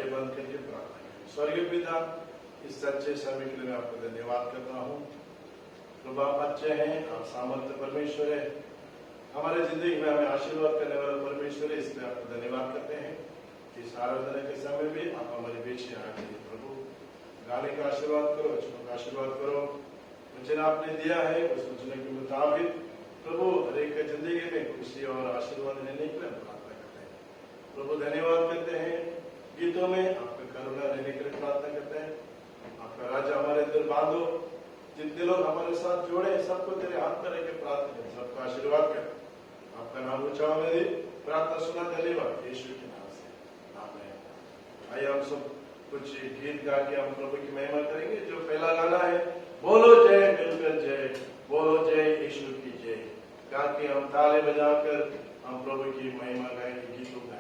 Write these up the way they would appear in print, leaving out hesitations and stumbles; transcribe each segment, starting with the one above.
आंखें बंद करके प्रार्थना करें। स्वर्गीय पिता, इस सच्चे समय के लिए मैं आपको धन्यवाद करता हूँ। प्रभु आप अच्छे हैं, आप सामर्थ्य परमेश्वर है, हमारे जिंदगी में हमें आशीर्वाद करने वाला परमेश्वर है, इसलिए आपको धन्यवाद करते हैं। इस आराधना के समय में आप हमारे बीच में आ गए प्रभु, गाने का आशीर्वाद करो, वचनों का आशीर्वाद करो। वचन आपने दिया है उस वचन के मुताबिक प्रभु हर एक जिंदगी में खुशी और आशीर्वाद लेने के लिए हम प्रार्थना करते हैं। प्रभु धन्यवाद करते हैं, गीतों में आपका करुणा रहने के लिए प्रार्थना करते हैं। आपका राजा हमारे अंदर बांधो, जितने लोग हमारे साथ जोड़े सबको तेरे हाथ में रहकर प्रार्थना करें, सबका आशीर्वाद कर, आपका नाम ऊंचा होने दे। प्रार्थना सुना, धन्यवाद यीशु के नाम से, आमीन। आइए हम सब कुछ गीत गा के हम प्रभु की महिमा करेंगे। जो पहला गाना है, बोलो जय मिलकर जय, बोलो जय यीशु की जय, गा के हम ताले बजाकर हम प्रभु की महिमा गाएंगे, गीतों गाएंगे।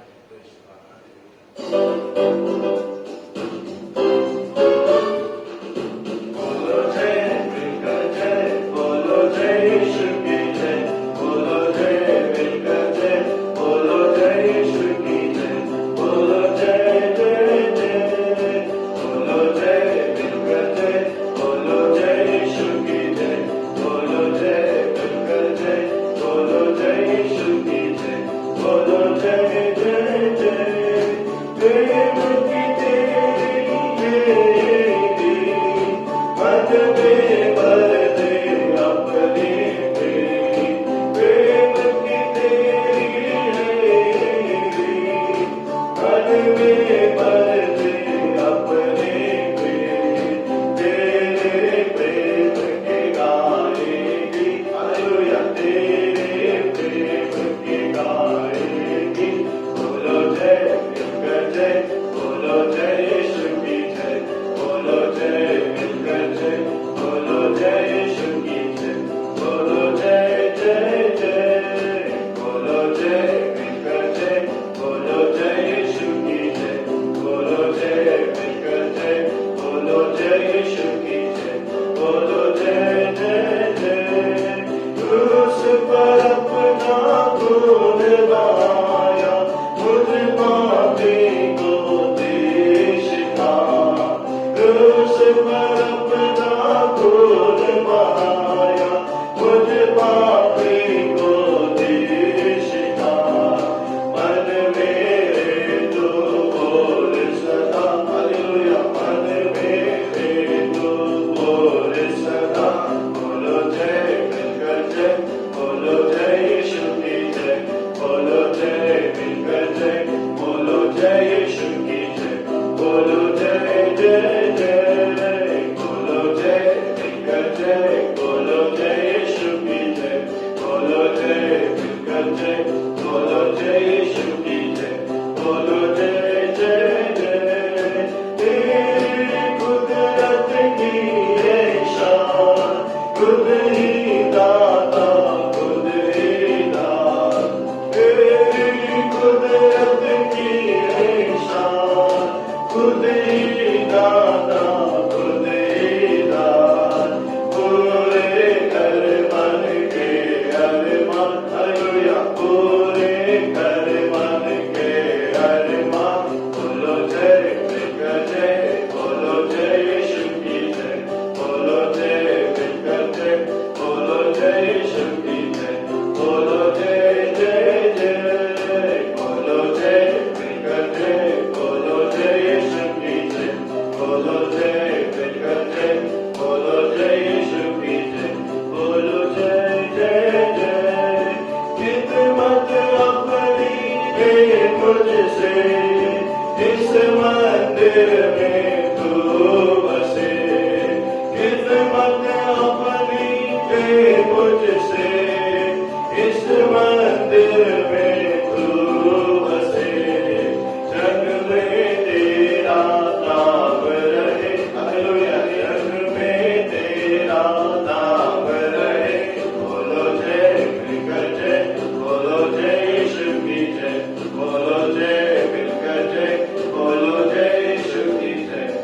बोलो जय मिलकर जय, बोलो जय यीशु की जय,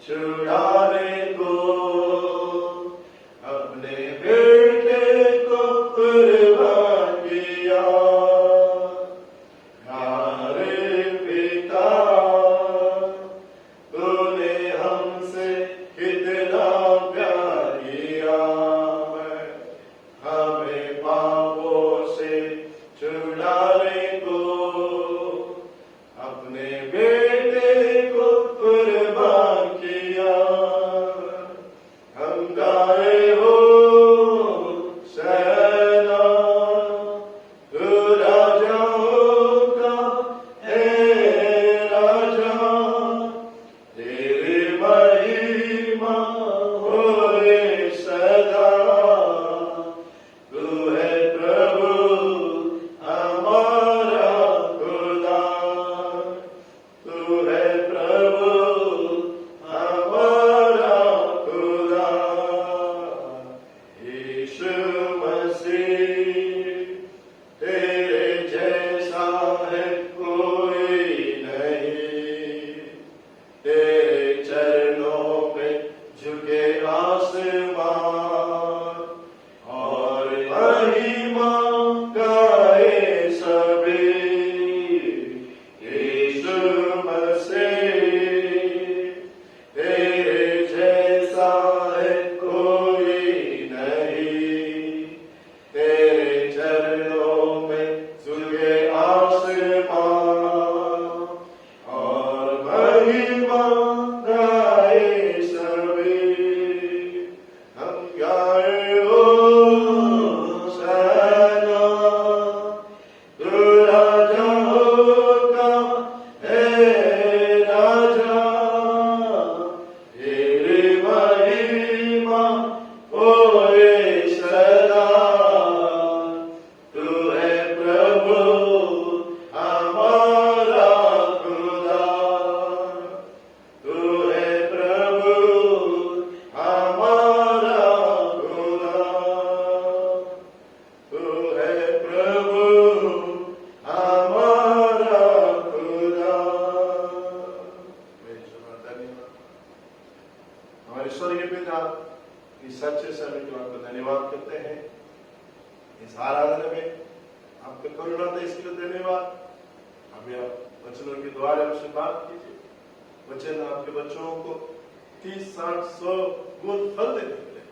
छुड़ाने को धन्यवाद। अभी आप वचनों के द्वारा हमसे बात कीजिए, वचन आपके बच्चों को 30, 60, 100 गुण फल देने के लिए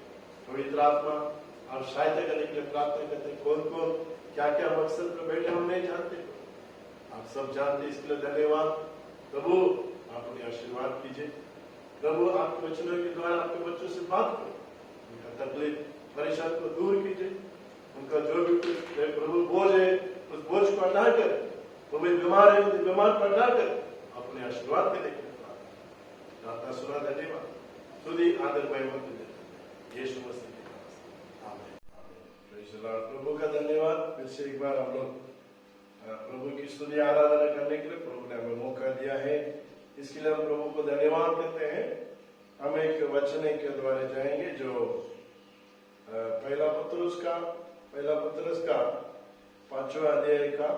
पवित्र आत्मा आप सहायता करने के लिए प्रार्थना करते हैं। कौन कौन क्या क्या मकसद पर बैठे हम नहीं जानते, आप सब जानते, इसके लिए धन्यवाद। प्रभु आप उन्हें आशीर्वाद कीजिए। प्रभु आपके वचनों के द्वारा आपके बच्चों से बात करो, उनका तकलीफ परेशान को दूर कीजिए, उनका जो भी प्रभु बोझ है उस बोझ को हटा कर, वो भी बीमार है उस बीमार को हटा कर अपने आशीर्वाद के लिए प्रार्थना सुना। धन्यवाद, स्तुति आदर महिमा तुझे यीशु मसीह के नाम से, आमीन। Praise the Lord. प्रभु का धन्यवाद। फिर से एक बार हम लोग प्रभु की स्तुति आराधना करने के लिए प्रभु ने हमें मौका दिया है, इसके लिए हम प्रभु को धन्यवाद करते हैं। हम एक वचन के द्वारा जाएंगे जो पहला पतरस का 5वां अध्याय का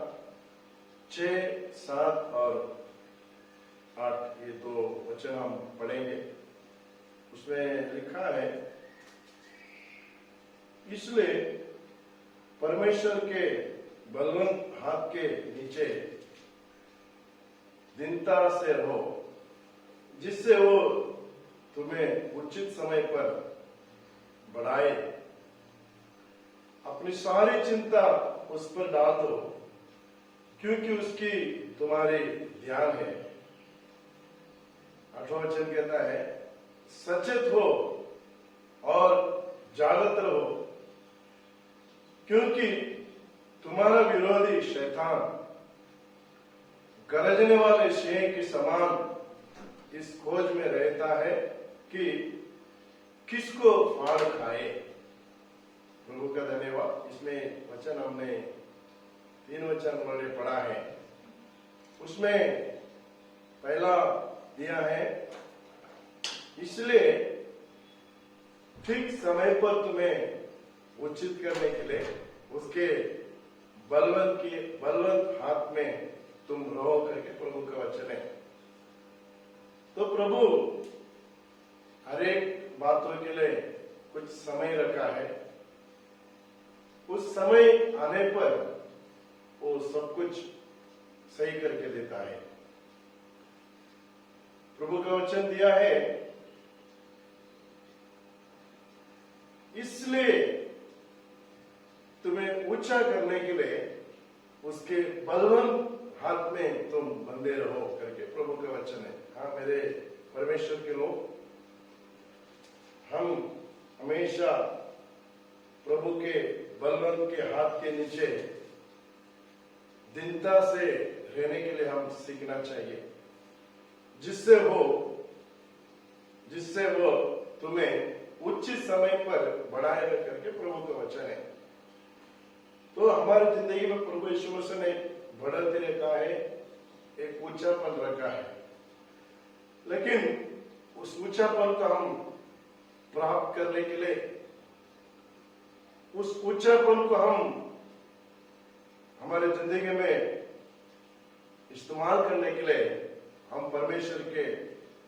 6, 7 और 8 ये 2 वचन हम पढ़ेंगे। उसमें लिखा है, इसलिए परमेश्वर के बलवंत हाथ के नीचे दीनता से रहो, जिससे वो तुम्हें उचित समय पर बढ़ाए। अपनी सारी चिंता उस पर डाल दो, क्योंकि उसकी तुम्हारी ध्यान है। 8वां वचन कहता है, सचेत हो और जागृत रहो, क्योंकि तुम्हारा विरोधी शैतान गरजने वाले सिंह के समान इस खोज में रहता है कि किसको फाड़ खाए। प्रभु का धन्यवाद। इसमें वचन हमने 3 वचन हमने पढ़ा है। उसमें पहला दिया है, इसलिए ठीक समय पर तुम्हें उचित करने के लिए उसके बलवंत हाथ में तुम रहो करके प्रभु का वचन है। तो प्रभु हर एक बातों के लिए कुछ समय रखा है, उस समय आने पर वो सब कुछ सही करके देता है। प्रभु का वचन दिया है, इसलिए तुम्हें ऊंचा करने के लिए उसके बलवंत हाथ में तुम बंधे रहो करके प्रभु का वचन है। हाँ मेरे परमेश्वर के लोग, हम हमेशा प्रभु के बलवंत के हाथ के नीचे दीनता से रहने के लिए हम सीखना चाहिए, जिससे वो तुम्हें उचित समय पर बढ़ाएगा करके प्रभु का वचन है। तो हमारी जिंदगी में प्रभु यीशु मसीह ने बढ़ते रखा है, एक ऊंचापन रखा है, लेकिन उस ऊंचापन को हम प्राप्त करने के लिए, उस ऊंचापन को हम हमारे जिंदगी में इस्तेमाल करने के लिए हम परमेश्वर के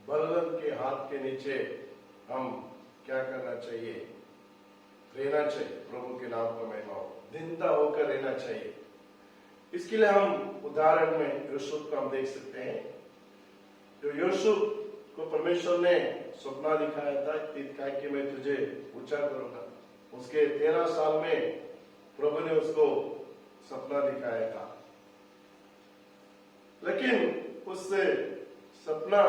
बलवंत के हाथ के नीचे हम क्या करना चाहिए? रहना चाहिए। प्रभु के नाम का महिमा हो, दीनता होकर रहना चाहिए। इसके लिए हम उदाहरण में यूसुफ को हम देख सकते हैं। जो यूसुफ को परमेश्वर ने सपना दिखाया था कि मैं तुझे ऊंचा करूंगा, उसके 13 साल में प्रभु ने उसको सपना दिखाया था, लेकिन उससे सपना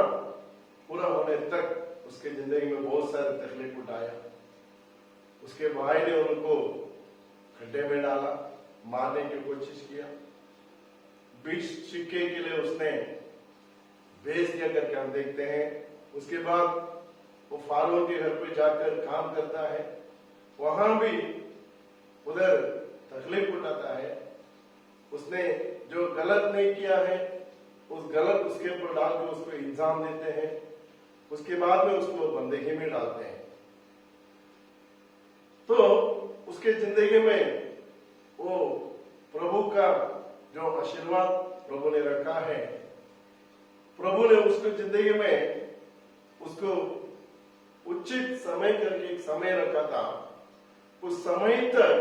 पूरा होने तक उसके जिंदगी में बहुत सारे तकलीफ उठाया। उसके भाई ने उनको खड्डे में डाला, मारने की कोशिश किया, 20 सिक्के के लिए उसने बेच दिया करके हम देखते हैं। उसके बाद वो फारूक के घर पे जाकर काम करता है, वहां भी उधर तकलीफ उठाता है। उसने जो गलत नहीं किया है उस गलत उसके ऊपर डाल के उसको इल्जाम देते हैं, उसके बाद में उसको बंदगी में डालते हैं। तो उसके जिंदगी में वो प्रभु का जो आशीर्वाद प्रभु ने रखा है, प्रभु ने उसको जिंदगी में उसको उचित समय करके एक समय रखा था। उस समय तक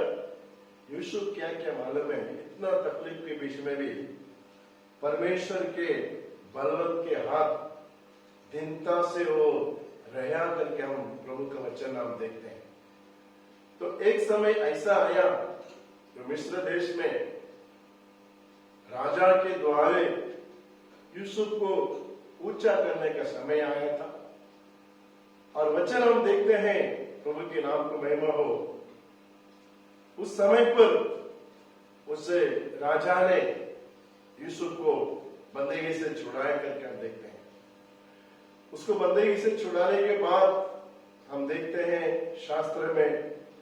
यूसुफ क्या क्या मालूम है, इतना तकलीफ के बीच में भी परमेश्वर के बलवंत के हाथ दीनता से वो रहा करके हम प्रभु का वचन हम देखते हैं। तो एक समय ऐसा आया जो मिस्र देश में राजा के द्वारे यूसुफ को ऊंचा करने का समय आया था। और वचन हम देखते हैं, प्रभु के नाम को महिमा हो, उस समय पर उस राजा ने यूसुफ को बंदगी से छुड़ाया करके हम देखते हैं। उसको बंदगी से छुड़ाने के बाद हम देखते हैं शास्त्र में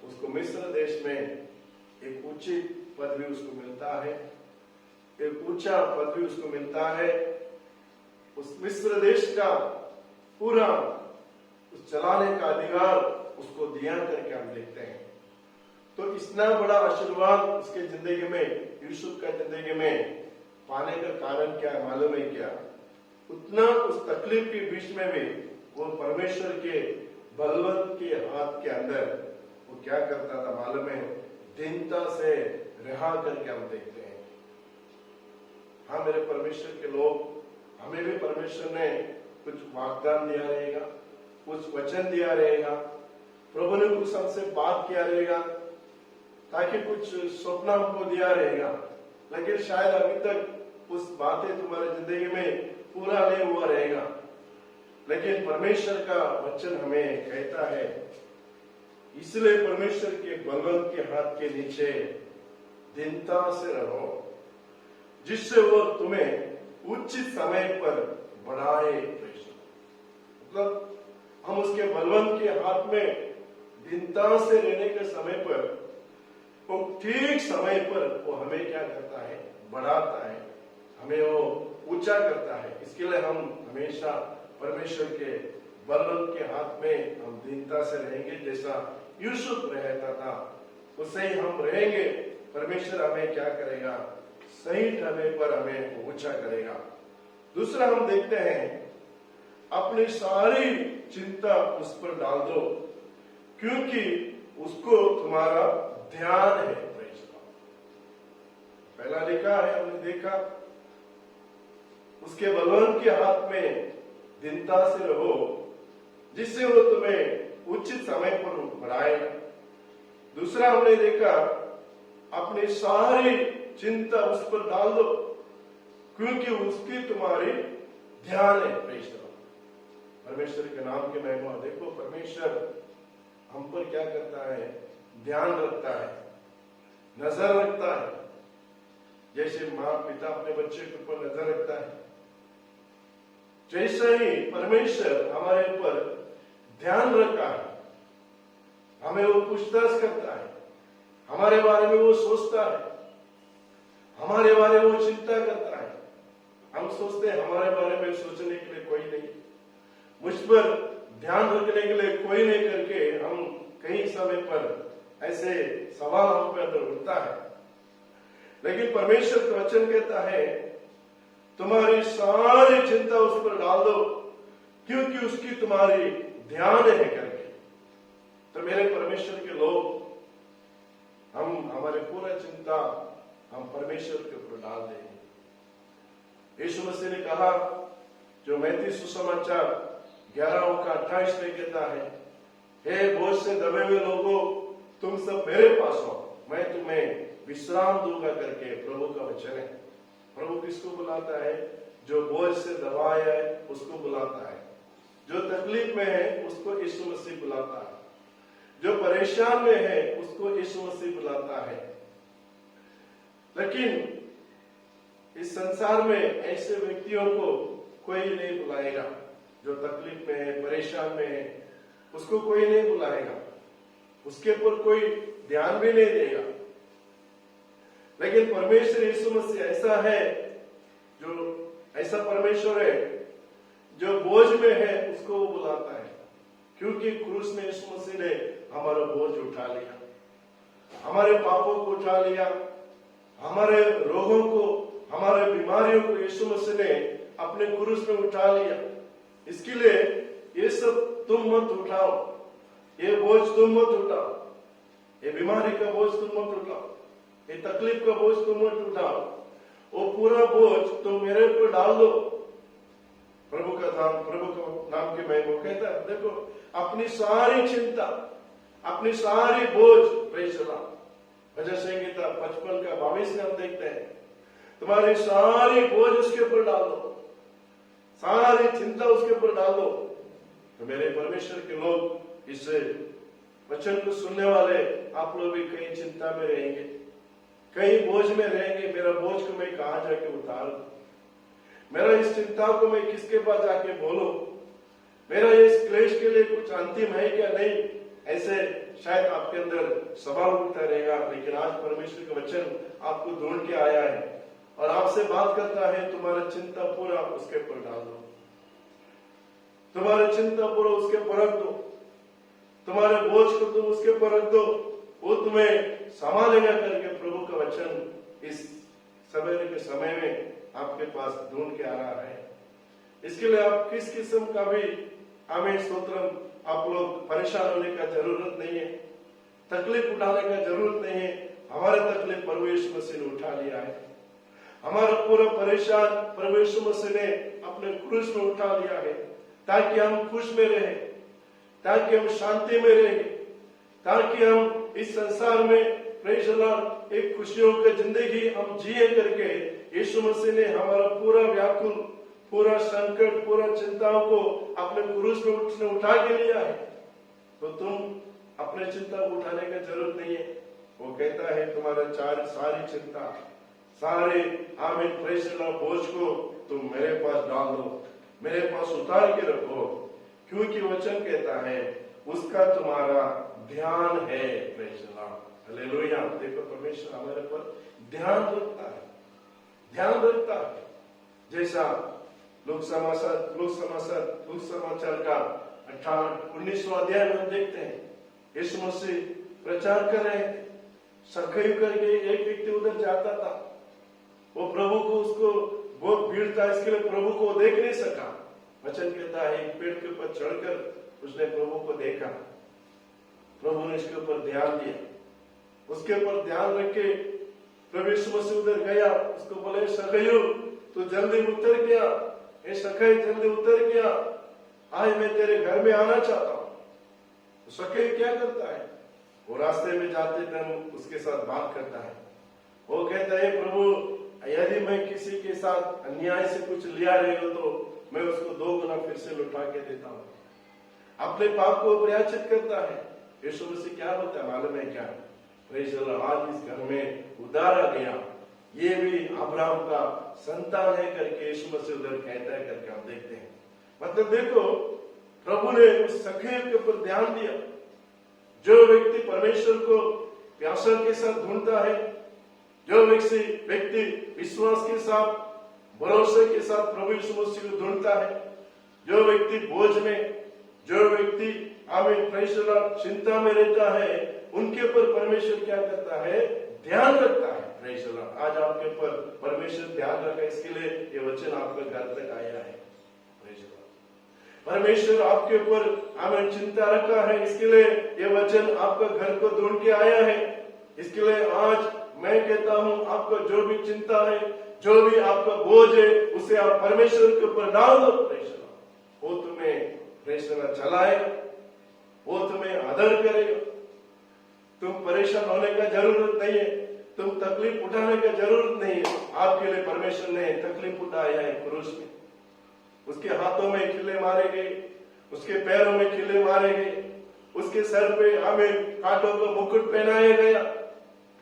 उसको मिस्र देश में एक ऊंची पदवी उसको मिलता है, एक ऊंचा पदवी उसको मिलता है। उस मिस्र देश का पूरा उस चलाने का अधिकार उसको दिया करके हम देखते हैं। तो इतना बड़ा आशीर्वाद उसके जिंदगी में, यूसुफ का जिंदगी में पाने का कारण क्या है मालूम है क्या? उतना उस तकलीफ के बीच में भी वो परमेश्वर के बलवंत के हाथ के अंदर वो क्या करता था मालूम है? दीनता से रहा करके हम देखते हैं। हाँ मेरे परमेश्वर के लोग, हमें भी परमेश्वर ने कुछ वाग्दान दिया रहेगा, कुछ वचन दिया रहेगा, प्रभु ने कुछ हमसे बात किया रहेगा, ताकि कुछ स्वप्न हमको दिया रहेगा, लेकिन शायद अभी तक उस बातें तुम्हारे जिंदगी में पूरा नहीं हुआ रहेगा। लेकिन परमेश्वर का वचन हमें कहता है, इसलिए परमेश्वर के बलवंत के हाथ के नीचे दीनता से रहो, जिससे वो तुम्हें उचित समय पर बढ़ाए। मतलब हम उसके बलवंत के हाथ में दीनता से रहने के समय पर, वो ठीक समय पर वो हमें क्या करता है? बढ़ाता है, हमें वो ऊंचा करता है। इसके लिए हम हमेशा परमेश्वर के बलवंत के हाथ में हम दीनता से रहेंगे, जैसा यूसुफ रहता था उससे ही हम रहेंगे। परमेश्वर हमें क्या करेगा? सही समय पर हमें ऊंचा करेगा। दूसरा हम देखते हैं, अपनी सारी चिंता उस पर डाल दो, क्योंकि उसको तुम्हारा ध्यान है। पहला लिखा है, हमने देखा, उसके बलवंत के हाथ में दीनता से रहो, जिससे वो तुम्हें उचित समय पर बढ़ाएगा। दूसरा हमने देखा, अपनी सारी चिंता उस पर डाल दो, क्योंकि उसकी तुम्हारी ध्यान है। परमेश्वर के नाम के महिमा। देखो परमेश्वर हम पर क्या करता है? ध्यान रखता है, नजर रखता है। जैसे माँ पिता अपने बच्चे के ऊपर नजर रखता है, जैसे ही परमेश्वर हमारे ऊपर ध्यान रखता है, हमें वो पूछताछ करता है, हमारे बारे में वो सोचता है, हमारे बारे में वो चिंता करता है। हम सोचते हैं हमारे बारे में सोचने के लिए कोई नहीं, मुझ पर ध्यान रखने के लिए कोई नहीं करके हम कई समय पर ऐसे सवाल हम पे अंदर उठता है। लेकिन परमेश्वर का वचन कहता है, तुम्हारी सारी चिंता उस पर डाल दो, क्योंकि उसकी तुम्हारी ध्यान है करके। तो मेरे परमेश्वर के लोग, हम हमारे पूरा चिंता हम परमेश्वर के ऊपर डाल देंगे। यीशु मसीह ने कहा, जो मैथी सुसमाचार 11:28 में कहता है, हे बोझ से दबे हुए लोगों, तुम सब मेरे पास आओ, मैं तुम्हें विश्राम दूंगा करके प्रभु का वचन है। प्रभु किसको बुलाता है? जो बोझ से दबाया है उसको बुलाता है, जो तकलीफ में है उसको यीशु मसीह बुलाता है, जो परेशान में है उसको यीशु मसीह बुलाता है। लेकिन इस संसार में ऐसे व्यक्तियों को कोई नहीं बुलाएगा। जो तकलीफ में है, परेशान में है, उसको कोई नहीं बुलाएगा, उसके ऊपर कोई ध्यान भी नहीं देगा। लेकिन परमेश्वर यीशु मसीह ऐसा है, जो ऐसा परमेश्वर है जो बोझ में है उसको वो बुलाता है, क्योंकि क्रूस में यीशु मसीह ने हमारा बोझ उठा लिया, हमारे पापों को उठा लिया, हमारे रोगों को, हमारे बीमारियों को यीशु मसीह ने अपने क्रूस में उठा लिया। इसके लिए ये सब तुम मत उठाओ, ये बोझ तुम मत उठाओ, ये बीमारी का बोझ तुम मत उठाओ, ये तकलीफ का बोझ तुम मत उठाओ, वो पूरा बोझ तुम मेरे ऊपर डाल दो। प्रभु का नाम की मैं वो कहता है, देखो अपनी सारी चिंता, अपनी सारी बोझ, प्रेज़ द लॉर्ड, भजन संहिता 55 का 22 में हम देखते हैं, तुम्हारी सारी बोझ उसके ऊपर डाल दो, सारी चिंता उसके ऊपर डाल दो। तो मेरे परमेश्वर के लोग, इस वचन को सुनने वाले आप लोग भी कहीं चिंता में रहेंगे, कहीं बोझ में रहेंगे। मेरा बोझ को मैं कहां जाके उतारूं, मेरा इस चिंता को मैं किसके पास जाके बोलूं, मेरा इस क्लेश के लिए कुछ अंतिम है क्या नहीं, ऐसे शायद आपके अंदर सवाल उठता रहेगा। लेकिन आज परमेश्वर का वचन आपको ढूंढ के आया है और आपसे बात करता है, तुम्हारा चिंता पूरा उसके ऊपर डाल दो, तुम्हारी चिंता पूरा उसके ऊपर रख दो, तुम्हारे बोझ को तुम उसके ऊपर रख दो, वो तुम्हें संभालेगा करके प्रभु का वचन इस सवेरे के समय में आपके पास ढूंढ के आ रहा है। इसके लिए आप किस किस्म का भी आमीन स्तोत्रम, आप लोग परेशान होने का जरूरत नहीं है, तकलीफ उठाने का जरूरत नहीं है। हमारे तकलीफ प्रभु यीशु मसीह ने उठा लिया है, हमारा पूरा परेशान प्रभु यीशु मसीह ने अपने क्रूस में उठा लिया है, ताकि हम खुश में रहे, ताकि हम शांति में रहे, ताकि हम इस संसार में प्रेज़ द लॉर्ड एक खुशियों की जिंदगी हम जिए करके। यीशु मसीह ने हमारा पूरा व्याकुल, पूरा संकट, पूरा चिंताओं को अपने क्रूस में उसने उठा के लिया है। तो तुम अपने चिंता को उठाने का जरूरत नहीं है। वो कहता है तुम्हारा सारी चिंता, सारे आमीन प्रेज़ द लॉर्ड बोझ को तुम मेरे पास डाल दो, मेरे पास उतार के रखो, क्योंकि वचन कहता है उसका तुम्हारा ध्यान है। Praise the Lord, hallelujah. देखो परमेश्वर हमारे पर ध्यान रखता है, ध्यान रखता है। जैसा लोक समाचार का 19वां अध्याय में हम देखते हैं, यीशु मसीह प्रचार कर रहे थे, सखई करके एक व्यक्ति उधर जाता था, वो प्रभु को, उसको बहुत भीड़ था, इसके लिए प्रभु को देख नहीं सका। वचन कहता है एक पेड़ के ऊपर चढ़कर उसने प्रभु को देखा, प्रभु ने इसके ऊपर ध्यान दिया, उसके ऊपर ध्यान रख के प्रभु यीशु मसीह उधर गया, उसको बोले सखैयो तू जल्दी उतर गया, ए सखई जल्दी उतर गया, आज मैं तेरे घर में आना चाहता हूं। तो सखई क्या करता है, वो रास्ते में जाते टाइम उसके साथ बात करता है, वो कहता है प्रभु यदि मैं किसी के साथ अन्याय से कुछ लिया रही हो तो मैं उसको 2 गुना फिर से लौटा के देता हूं, अपने पाप को प्रयाचित करता है। यीशु मसीह क्या होता है मालूम है क्या, प्रेज़ द लॉर्ड, आज इस घर में उद्धार आ गया, ये भी अब्राहम का संतान है करके यीशु मसीह उधर कहता है करके हम देखते हैं। मतलब देखो प्रभु ने उस सखी के ऊपर ध्यान दिया। जो व्यक्ति परमेश्वर को प्यासा के साथ ढूंढता है, जो व्यक्ति विश्वास के साथ, भरोसे के साथ प्रभु यीशु मसीह को ढूंढता है, जो व्यक्ति बोझ में, जो व्यक्ति आमीन प्रेज़ द लॉर्ड चिंता में रहता है, उनके ऊपर परमेश्वर क्या करता है, ध्यान रखता है। प्रेज़ द लॉर्ड, आज आपके ऊपर परमेश्वर ध्यान रखा, इसके लिए ये वचन आपके घर तक आया है। प्रेज़ द लॉर्ड, परमेश्वर आपके ऊपर आमीन चिंता रखा है, इसके लिए ये वचन आपका घर को ढूंढ के आया है। इसके लिए आज मैं कहता हूं, आपका जो भी चिंता है, जो भी आपका बोझ है, उसे आप परमेश्वर के ऊपर डाल दो। प्रेज़ द लॉर्ड, वो तुम्हें प्रेज़ द लॉर्ड चलाएगा, वो तुम्हें आदर करेगा। तुम परेशान होने का जरूरत नहीं है, तुम तकलीफ उठाने का जरूरत नहीं है। आपके लिए परमेश्वर ने तकलीफ उठाया है क्रूस में, उसके हाथों में खिल्ले मारे गए, उसके पैरों में खिल्ले मारे गए, उसके सर पे हमें कांटों का मुकुट पहनाया गया,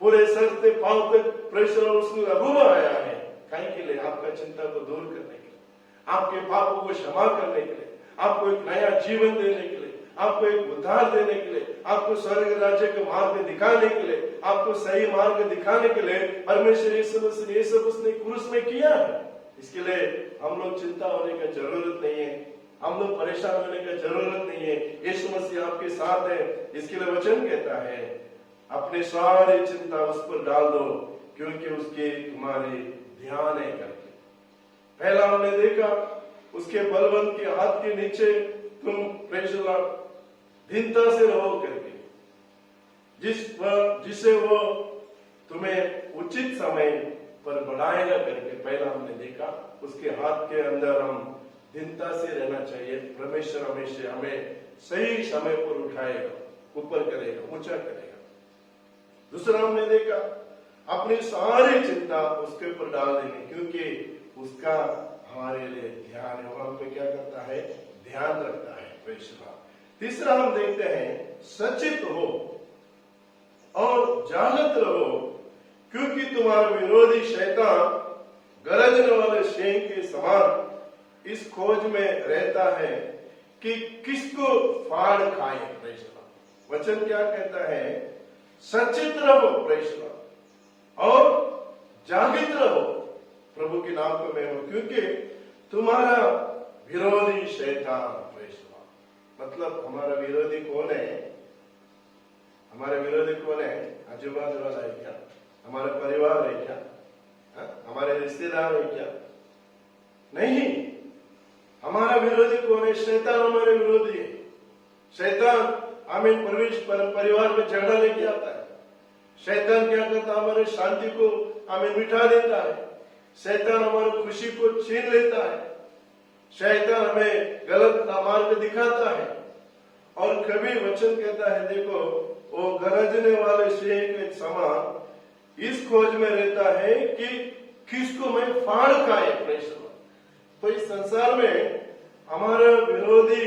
पूरे सर से पांव तक प्रेशर उसने लघु आया है। कहीं के लिए, आपका चिंता को दूर करने के लिए, आपके पापों को क्षमा करने के लिए, आपको एक नया जीवन देने के लिए, आपको एक उद्धार देने के लिए, आपको स्वर्ग राज्य के मार्ग दिखाने के लिए, आपको सही मार्ग दिखाने के लिए परमेश्वर यीशु मसीह ने ये सब उसने क्रूस में किया है। इसके लिए हम लोग चिंता होने का जरूरत नहीं है, हम लोग परेशान होने का जरूरत नहीं है। यीशु मसीह आपके साथ है। इसके लिए वचन कहता है अपनी सारी चिंता उस पर डाल दो, क्योंकि उसके तुम्हारे ध्यान है करके। पहला हमने देखा उसके बलवंत के हाथ के नीचे तुम प्रेज़ द लॉर्ड दीनता से रहो करके, जिसे वो तुम्हें उचित समय पर बढ़ाएगा करके पहला हमने देखा। उसके हाथ के अंदर हम दीनता से रहना चाहिए। परमेश्वर हमेशा हमें सही समय पर उठाएगा, ऊपर करेगा, ऊंचा करेगा। दूसरा हमने देखा अपनी सारी चिंता उसके ऊपर डाल देंगे, क्योंकि उसका हमारे लिए ध्यान है, वो हम पे क्या करता है, ध्यान रखता है। तीसरा हम देखते हैं सचेत हो और जागृत रहो, क्योंकि तुम्हारा विरोधी शैतान गरजने वाले शेर के समान इस खोज में रहता है कि किसको फाड़ खाए। वचन क्या कहता है, सचेत रहो और जागृत रहो, प्रभु के नाम को मैं हूं, क्योंकि तुम्हारा विरोधी शैतान। मतलब हमारा विरोधी कौन है? हमारा विरोधी कौन है? आजू बाजू वाला है क्या? हमारा परिवार है क्या? हमारे रिश्तेदार है क्या? नहीं, हमारा विरोधी कौन है? शैतान हमारे विरोधी है। शैतान हमें परिवार में झगड़ा लेके आता है। शैतान क्या करता है, हमारे शांति को हमें मिटा देता है। शैतान हमारी खुशी को छीन लेता है। शैतान हमें गलत मार्ग दिखाता है। और कभी वचन कहता है, देखो वो गरजने वाले शेर के समान इस खोज में रहता है कि किसको मैं फाड़ खाए। तो इस संसार में हमारे विरोधी,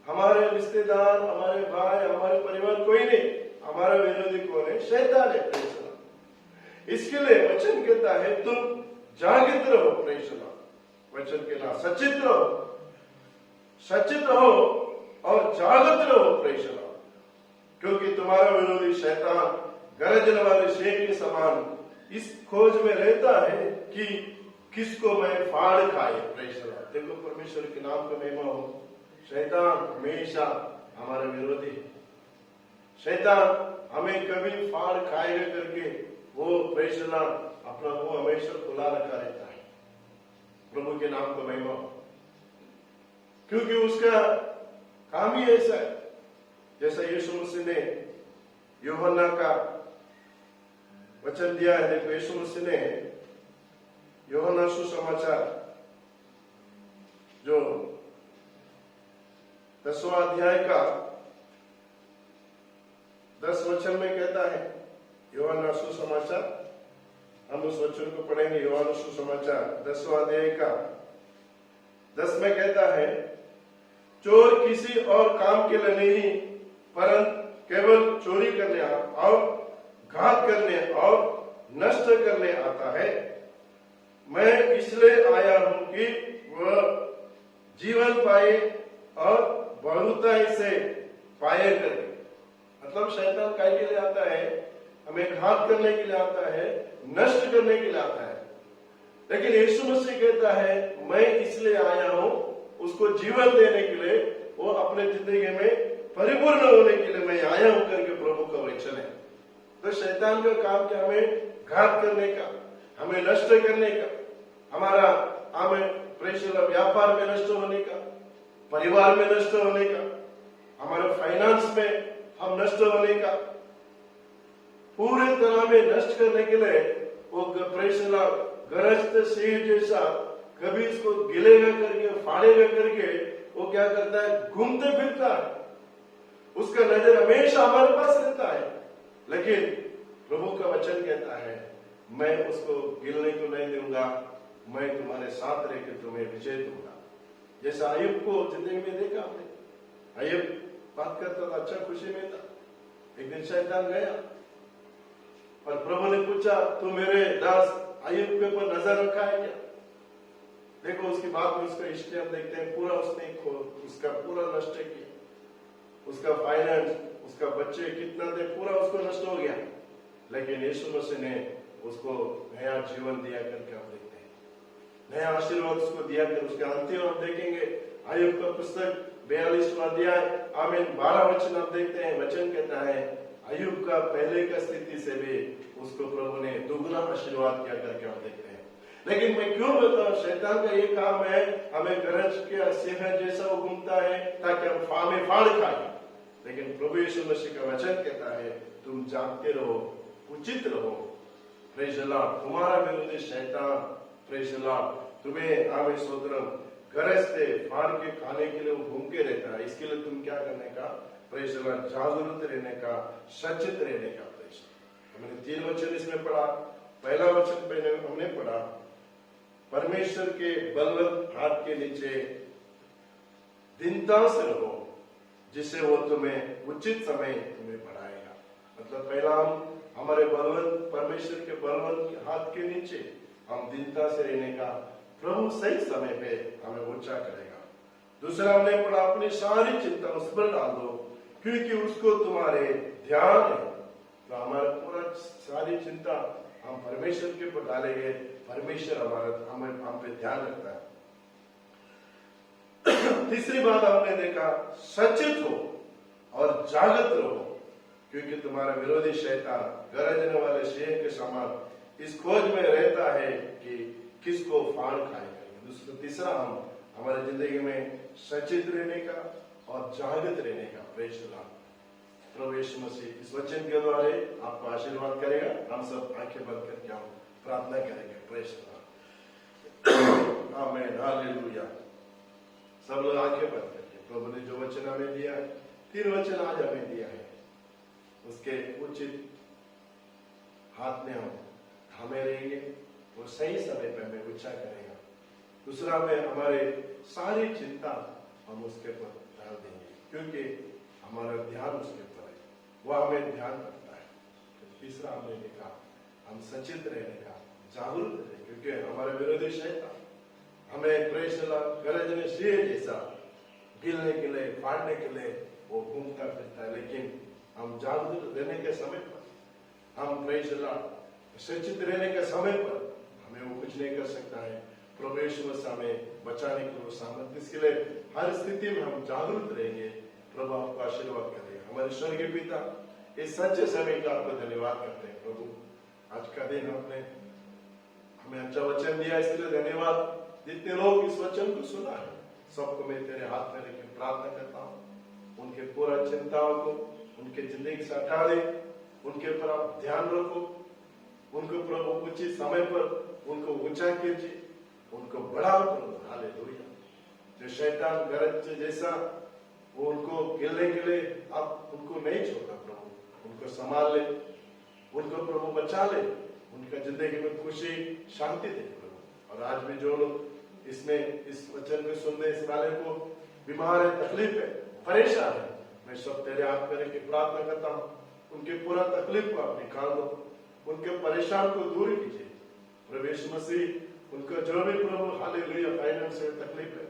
हमारे रिश्तेदार, हमारे भाई, हमारे परिवार कोई नहीं। हमारा विरोधी कौन है? शैतान है। इसके लिए वचन कहता है तुम जागृत रहो। वचन कहना सचेत रहो और जागृत रहो, क्योंकि तुम्हारा विरोधी शैतान गरजने वाले शेर के समान इस खोज में रहता है कि किसको मैं फाड़ खाए। देखो परमेश्वर के नाम का महिमा हो। शैतान हमेशा हमारा विरोधी है। शैतान हमें कभी फाड़ खाएगा करके वो अपना मुंह हमेशा खुला रखा रहता है। प्रभु के नाम का महिमा हो, क्योंकि उसका काम ही ऐसा है। जैसा यीशु मसीह ने यूहन्ना का वचन दिया है। देखो यीशु मसीह ने यूहन्ना सुसमाचार जो 10वां अध्याय का 10 वचन में कहता है, यूहन्ना सुसमाचार, हम उस वचन को पढ़ेंगे। यूहन्ना सुसमाचार 10वां अध्याय का 10 में कहता है, चोर किसी और काम के लिए नहीं परंतु केवल चोरी करने और घात करने और नष्ट करने आता है। मैं इसलिए आया हूं कि वह जीवन पाए और बहुताई से पाए करे। मतलब शैतान काय के लिए आता है? हमें घात करने के लिए आता है, नष्ट करने के लिए आता है। लेकिन यीशु मसीह कहता है मैं इसलिए आया हूं उसको जीवन देने के लिए, वो अपने जिंदगी में परिपूर्ण होने के लिए मैं आया हूं करके प्रभु का वचन है। तो शैतान का काम क्या? हमें घात करने का, हमें नष्ट करने का, हमारा हमें व्यापार में नष्ट होने का, परिवार में नष्ट होने का, हमारे फाइनेंस में हम नष्ट होने का, पूरे तरह में नष्ट करने के लिए वो गरजते शेर जैसा कभी इसको गिलेगा करके, फाड़ेगा करके वो क्या करता है? घूमते फिरता है। उसका नजर हमेशा हमारे पास रहता है। लेकिन प्रभु का वचन कहता है मैं उसको गिलने को नहीं दूंगा, मैं तुम्हारे साथ रहकर तुम्हें विजय दूंगा। जैसा अय्यूब को जिंदगी में देखा हमने। अय्यूब बात करता था, अच्छा खुशी में था। एक दिन शैतान गया और प्रभु ने पूछा, तू मेरे दास अय्यूब के ऊपर नजर रखा है क्या? देखो उसकी बात में उसका हिस्ट्री हम देखते हैं। पूरा उसने उसका पूरा नष्ट किया। उसका फाइनेंस, उसका बच्चे कितना थे, पूरा उसको नष्ट हो गया। लेकिन यीशु मसीह ने उसको नया जीवन दिया करके हम देखते हैं, नया आशीर्वाद उसको दिया कर। उसके अंतिम हम देखेंगे अय्यूब का पुस्तक 42वां अध्याय 12 वचन हम देखते हैं। वचन कहता है अय्यूब का पहले का स्थिति से भी उसको प्रभु ने दुगना आशीर्वाद किया करके हम देखते हैं। लेकिन मैं क्यों बताऊं, शैतान का ये काम है हमें गरज के सिंह जैसा वो घूमता है ताकि हम फाड़ खाए। लेकिन प्रभु यीशु मसीह का वचन कहता है तुम जागते रहो, उचित रहो प्रेज द लॉर्ड, तुम्हारा विरोधी शैतान प्रेज द लॉर्ड तुम्हें आवे सोदरम गरजते फाड़ के खाने के लिए वो घूमते रहता है। इसके लिए तुम क्या करने का, प्रेज द लॉर्ड, जागरूक रहने का, सचेत रहने का। प्रेज हमने 3 वचन इसमें पढ़ा। पहला वचन पहले हमने पढ़ा, परमेश्वर के बलवंत हाथ के नीचे दीनता से रहो, जिससे वो तुम्हें उचित समय तुम्हें बढ़ाएगा। मतलब पहला हम हमारे बलवंत परमेश्वर के बलवंत हाथ के नीचे हम दीनता से रहने का, प्रभु सही समय पे हमें ऊंचा करेगा। दूसरा हमने पढ़ा, अपनी सारी चिंता उस पर डाल दो क्योंकि उसको तुम्हारे ध्यान है। तो हमारा पूरा सारी चिंता हम परमेश्वर के ऊपर डालेंगे, परमेश्वर हमारा हम पे ध्यान रखता है। तीसरी बात हमने देखा, सचेत हो और जागृत रहो क्योंकि तुम्हारा विरोधी शैतान गरजने वाले शेर के समान इस खोज में रहता है कि किसको फाड़ खाएगा। तीसरा हम हमारी जिंदगी में सचेत रहने का और जागृत रहने का। प्रेज द लॉर्ड, प्रभु यीशु मसीह इस वचन के द्वारा आपको आशीर्वाद करेगा। हम सब आंखें बंद करके हम प्रार्थना करेंगे। प्रेज द लॉर्ड, आमीन, हालेलुया। सब लोग आंखें बंद करके, प्रभु ने जो वचन हमें दिया है, 3 वचन आज हमें दिया है, उसके उचित हाथ में हम थामे रहेंगे, वो सही समय पर हमें ऊंचा करेगा। दूसरा में हमारे सारी चिंता हम उसके ऊपर डाल देंगे क्योंकि हमारा ध्यान उसके ऊपर है, वह हमें ध्यान रखता है। तीसरा हमने देखा, हम सचेत रहने का, जागरूक रहने, क्योंकि हमारे विरोधी शैतान हमें प्रेशला गरजने शेर जैसा गिलने के लिए, फाड़ने के लिए वो घूमता फिरता है। लेकिन हम जागरूक रहने के समय पर, हम प्रेशला सचेत रहने के समय पर हमें वो कुछ नहीं कर सकता है। प्रभु यीशु मसीह हमें बचाने के लिए सामर्थ्य, इसके लिए हर स्थिति में हम जागरूक रहेंगे। प्रभु आपको आशीर्वाद करेगा। हमारे स्वर्गीय पिता, इस सच्चे समय का आपको धन्यवाद करते हैं। प्रभु आज का दिन आपने हमें अच्छा वचन दिया, इसके लिए धन्यवाद। जितने लोग इस वचन को सुना है, सबको मैं तेरे हाथ में रख प्रार्थना करता हूँ, उनके पूरा चिंताओं को उनके जिंदगी से हटा दे, उनके ऊपर आप ध्यान रखो, उनको प्रभु उचित समय पर उनको ऊंचा कीजिए, उनको बढ़ाओ प्रभु। हालेलुया। जो शैतान गरज जैसा वो उनको गिरने के लिए आप उनको नहीं छोड़ना प्रभु, उनको संभाल ले, उनको प्रभु बचा ले, उनका जिंदगी में खुशी शांति दे प्रभु। और आज भी जो लोग इसमें इस वचन में सुनने इस वाले को बीमार है, तकलीफ है, परेशान है, मैं सब तेरे हाथ में रख के प्रार्थना करता हूँ, उनके पूरा तकलीफ को आप निकाल दो, उनके परेशान को दूर कीजिए प्रभु यीशु मसीह। उनका जो भी प्रभु हालेलुया फाइनेंशियल तकलीफ है,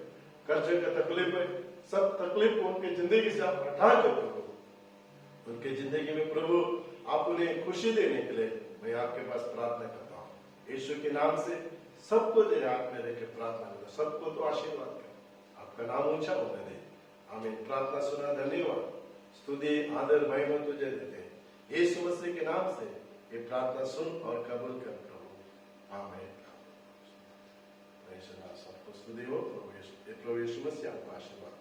कर्जे का तकलीफ है, सब तकलीफ को उनके जिंदगी से आप हटा कर प्रभु उनके जिंदगी में प्रभु आप उन्हें खुशी देने के लिए मैं आपके पास प्रार्थना करता हूँ। यीशु के नाम से सबको तेरे हाथ में रख प्रार्थना करता, सबको तो आशीर्वाद कर, आपका नाम ऊंचा होने दे। हमें प्रार्थना सुना, धन्यवाद, स्तुति आदर महिमा तुझे देते हैं। यीशु मसीह के नाम से ये प्रार्थना सुन और कबूल कर प्रभु, आमीन। सबको स्तुति हो, प्रभु यीशु मसीह आपको आशीर्वाद।